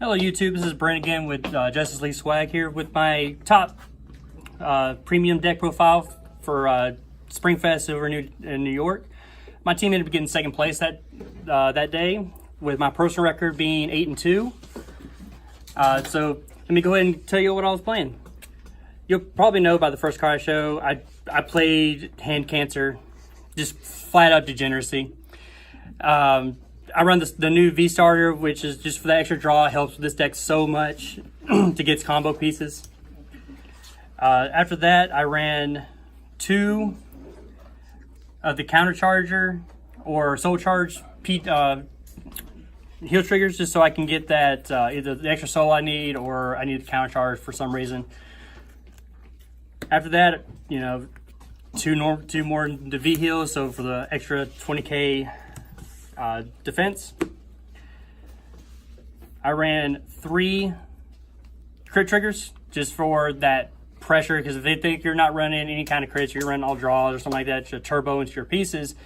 Hello YouTube, this is Brent again with Justice League Swag here with my top premium deck profile for Springfest over in New York. My team ended up getting second place that day, with my personal record being 8-2. So let me go ahead and tell you what I was playing. You'll probably know by the first card I show, I played Hand Cancer, just flat out degeneracy. I run the new V starter, which is just for the extra draw. It helps with this deck so much to get its combo pieces. After that, I ran 2 of the counter charger or soul charge heal triggers, just so I can get that either the extra soul I need or I need the counter charge for some reason. After that, you know, two more the V heals, so for the extra 20k defense. I ran 3 crit triggers just for that pressure, because if they think you're not running any kind of crits, you're running all draws or something like that to turbo into your pieces,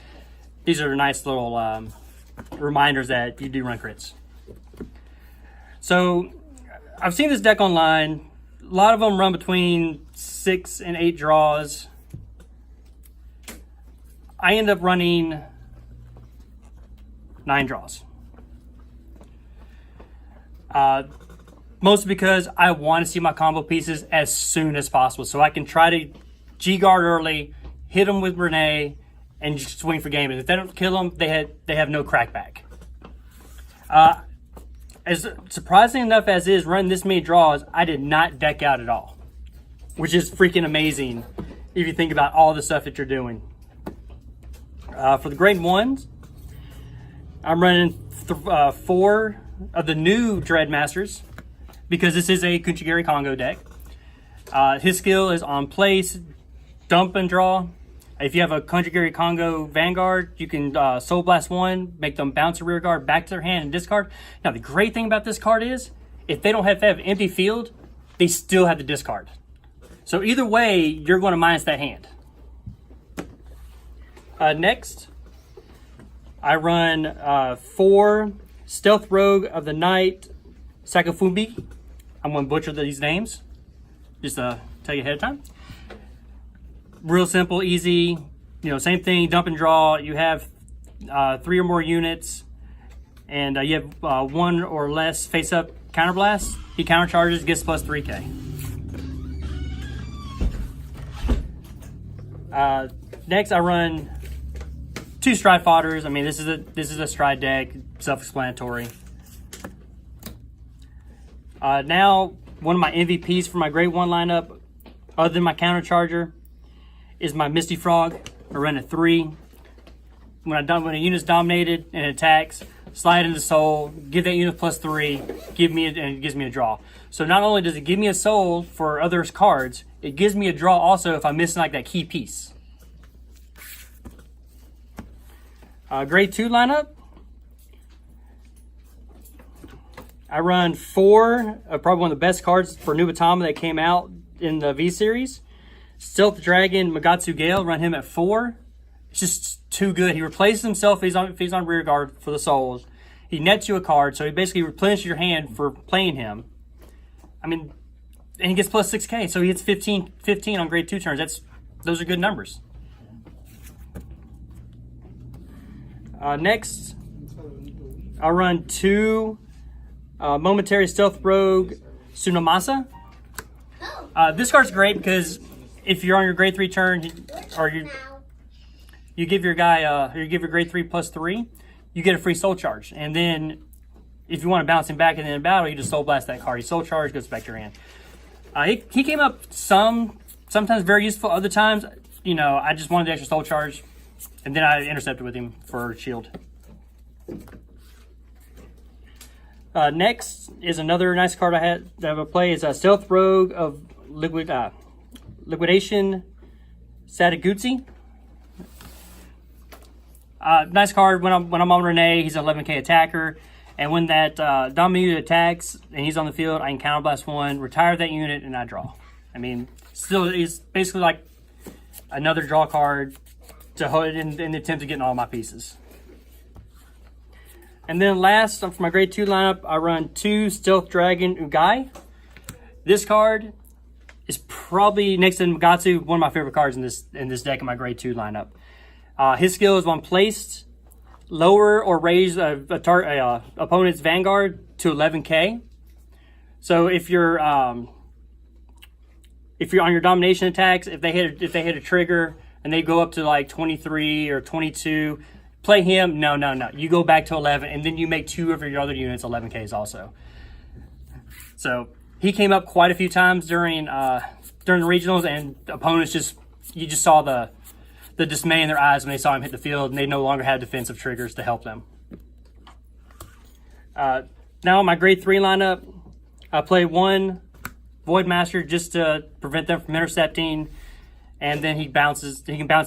these are nice little reminders that you do run crits. So I've seen this deck online. A lot of them run between 6 and 8 draws. I end up running 9 draws. Mostly because I want to see my combo pieces as soon as possible, so I can try to G-guard early, hit them with Renee, and just swing for game. And if they don't kill them, they have no crackback. As surprising enough as is, running this many draws, I did not deck out at all, which is freaking amazing if you think about all the stuff that you're doing. For the grade 1s, I'm running 4 of the new Dreadmasters, because this is a Kunchigiri Congo deck. His skill is on place, dump and draw. If you have a Kunchigiri Congo Vanguard, you can Soul Blast 1, make them bounce a rear guard back to their hand and discard. Now the great thing about this card is, if they have empty field, they still have to discard. So either way, you're going to minus that hand. Next, I run 4 Stealth Rogue of the Night Sakafumbi. I'm going to butcher these names, just to tell you ahead of time. Real simple, easy, same thing, dump and draw. You have 3 or more units, and you have 1 or less face-up counterblast. He countercharges, gets plus 3k. Next, I run 2 Stride Fodders. I mean, this is a Stride deck, self-explanatory. Now, one of my MVPs for my grade 1 lineup, other than my counter charger, is my Misty Frog. I run a 3. When a unit's dominated and attacks, slide into soul, give that unit plus 3, and it gives me a draw. So not only does it give me a soul for other cards, it gives me a draw also if I'm missing like that key piece. Grade 2 lineup, I run 4 of probably one of the best cards for Nubatama that came out in the V series. Stealth Dragon Magatsu Gale, run him at 4. It's just too good. He replaces himself if he's on rear guard for the souls. He nets you a card, so he basically replenishes your hand for playing him. I mean, and he gets plus 6k, so he hits 15 on grade 2 turns. Those are good numbers. Next, I'll run 2 Momentary Stealth Rogue Tsunomasa. This card's great because if you're on your grade 3 turn, or you give your guy, you give your grade 3 plus 3, you get a free soul charge. And then if you want to bounce him back in the battle, you just soul blast that card. He soul charge, goes back to your hand. He came up sometimes very useful. Other times, I just wanted the extra soul charge, and then I intercepted with him for shield. Next is another nice card I have a play. Is a Stealth Rogue of Liquidation Satagutsi. Nice card when I'm on Renee. He's an 11k attacker, and when that dominant unit attacks and he's on the field, I can counterblast 1, retire that unit, and I draw. I mean, still, he's basically like another draw card to hold in the attempt to get all my pieces. And then last, for my grade 2 lineup, I run 2 Stealth Dragon Ugai. This card is probably, next to Mugatsu, one of my favorite cards in this deck in my grade 2 lineup. His skill is when placed, lower or raise opponent's Vanguard to 11k. So if you're on your domination attacks, if they hit a trigger and they go up to like 23 or 22, play him. No. You go back to 11, and then you make 2 of your other units 11Ks also. So he came up quite a few times during the regionals, and opponents you just saw the dismay in their eyes when they saw him hit the field, and they no longer had defensive triggers to help them. Now in my grade 3 lineup, I play 1 Void Master just to prevent them from intercepting, and then he can bounce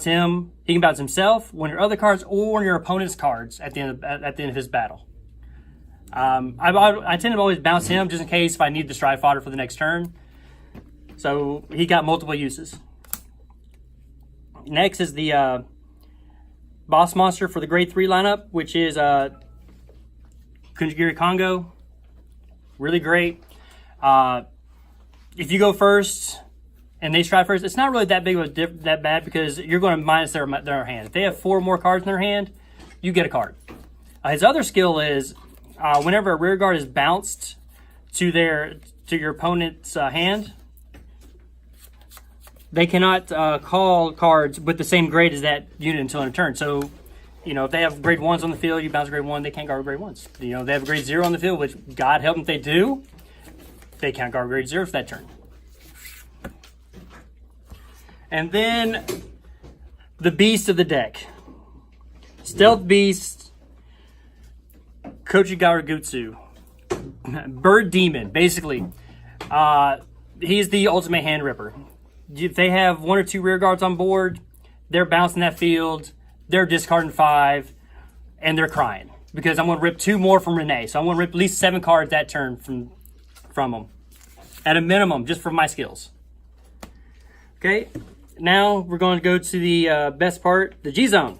him. He can bounce himself, one of your other cards, or one of your opponent's cards at the end of his battle. I tend to always bounce him just in case if I need the stride fodder for the next turn. So he got multiple uses. Next is the boss monster for the grade 3 lineup, which is Kunjigiri Kongo. Really great. If you go first and they stride first, it's not really that bad because you're going to minus their hand. If they have 4 more cards in their hand, you get a card. His other skill is whenever a rear guard is bounced to your opponent's hand, they cannot call cards with the same grade as that unit until end of turn. So, if they have grade 1s on the field, you bounce grade 1, they can't guard grade 1s. They have a grade 0 on the field, which God help them if they do, they can't guard grade 0 for that turn. And then the beast of the deck. Stealth Beast, Kochigawa Gutsu. Bird Demon, basically. He's the ultimate hand ripper. If they have 1 or 2 rear guards on board, they're bouncing that field, they're discarding 5, and they're crying. Because I'm going to rip 2 more from Renee. So I'm going to rip at least 7 cards that turn from them. At a minimum, just from my skills. Okay, now we're going to go to the best part, the G-Zone.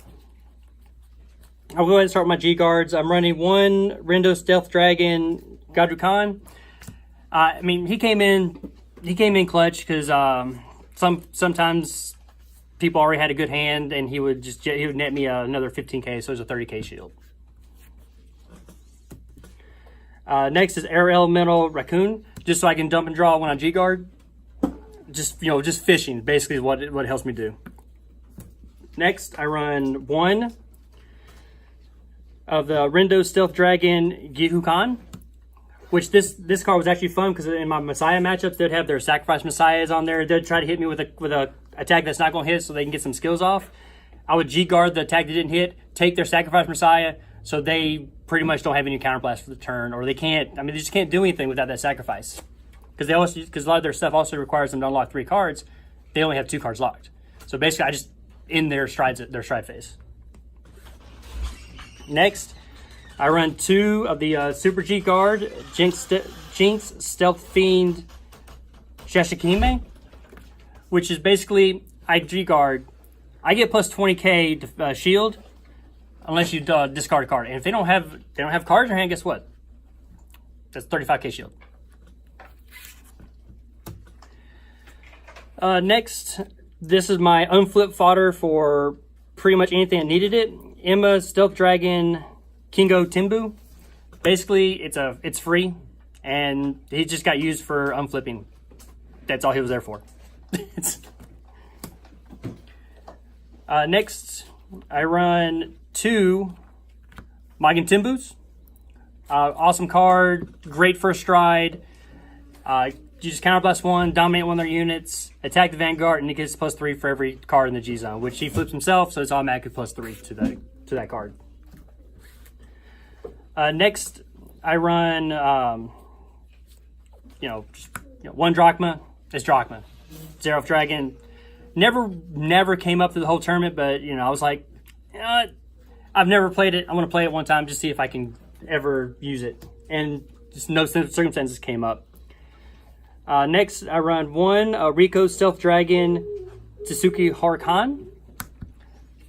I'll go ahead and start with my G-Guards. I'm running 1 Rendo Stealth Dragon Gadrukan. He came in clutch because sometimes people already had a good hand, and he would net me another 15k, so it was a 30k shield. Next is Air Elemental Raccoon, just so I can dump and draw when I G-Guard. Just fishing, basically, is what it helps me do. Next, I run 1 of the Rendo Stealth Dragon Gihukan, which this card was actually fun because in my Messiah matchups, they'd have their Sacrifice Messiahs on there. They'd try to hit me with a attack that's not going to hit so they can get some skills off. I would G-Guard the attack that didn't hit, take their Sacrifice Messiah, so they pretty much don't have any counterblast for the turn, or they can't, they just can't do anything without that sacrifice. Because a lot of their stuff also requires them to unlock 3 cards. They only have 2 cards locked. So basically, I just end their stride phase. Next, I run 2 of the Super G Guard, Jinx Stealth Fiend Shashikime, which is basically, I G-Guard. I get plus 20k shield, unless you discard a card. And if they don't have cards in their hand, guess what? That's 35k shield. Next, this is my unflip fodder for pretty much anything that needed it. Emma Stealth Dragon Kingo Timbu. Basically, it's free, and he just got used for unflipping. That's all he was there for. Next, I run 2 Magen Timbus. Awesome card, great first stride. You just counterblast 1, dominate 1 of their units, attack the Vanguard, and he gets plus 3 for every card in the G zone, which he flips himself, so it's automatically plus 3 to that card. Next, I run 1 Drachma. It's Drachma. Xerath Dragon. Never came up through the whole tournament, but I was like, I've never played it. I want to play it one time just to see if I can ever use it. And just no circumstances came up. Next, I run 1 Rico Stealth Dragon Tsuki Harakan.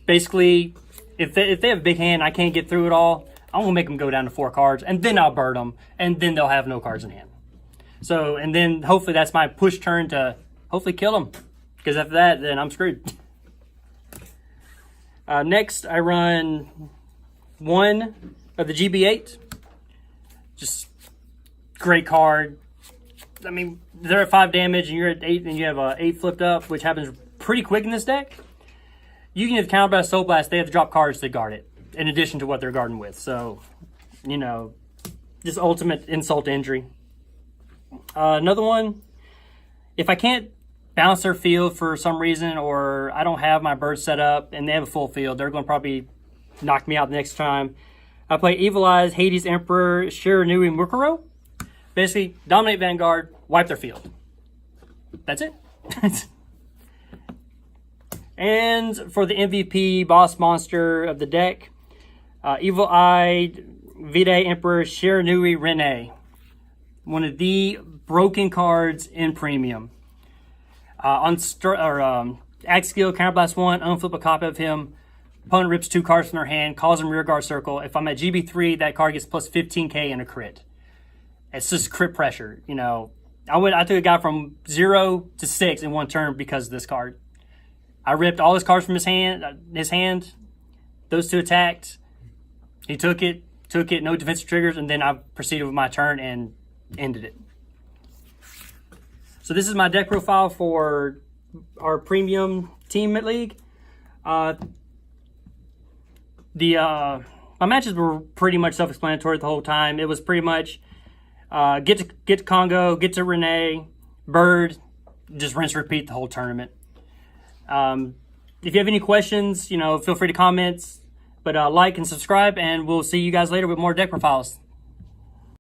Basically, if they have a big hand, I can't get through it all. I'm going to make them go down to 4 cards, and then I'll bird them, and then they'll have no cards in hand. So, and then hopefully that's my push turn to hopefully kill them. Because after that, then I'm screwed. Next, I run 1 of the GB8. Just great card. I mean, they're at 5 damage, and you're at 8, and you have 8 flipped up, which happens pretty quick in this deck. You can have Counterblast, Soul Blast. They have to drop cards to guard it, in addition to what they're guarding with. So, you know, just ultimate insult to injury. Another one, if I can't bounce their field for some reason, or I don't have my bird set up and they have a full field, they're going to probably knock me out the next time. I play Evil Eyes, Hades Emperor, Shiranui Mukuro. Basically, dominate Vanguard, wipe their field. That's it. And for the MVP boss monster of the deck, Evil Eye, Vide Emperor, Shiranui Rene. One of the broken cards in Premium. Axe skill, Counterblast 1, unflip a copy of him. Opponent rips 2 cards from their hand, calls him rearguard circle. If I'm at GB3, that card gets plus 15k and a crit. It's just crit pressure, you know. I took a guy from 0 to 6 in 1 turn because of this card. I ripped all his cards from his hand. Those 2 attacked. He took it, no defensive triggers, and then I proceeded with my turn and ended it. So this is my deck profile for our Premium Team League. My matches were pretty much self-explanatory the whole time. It was pretty much get to Congo, get to Renee, Bird, just rinse repeat the whole tournament. If you have any questions, you know, feel free to comment. But like and subscribe, and we'll see you guys later with more deck profiles.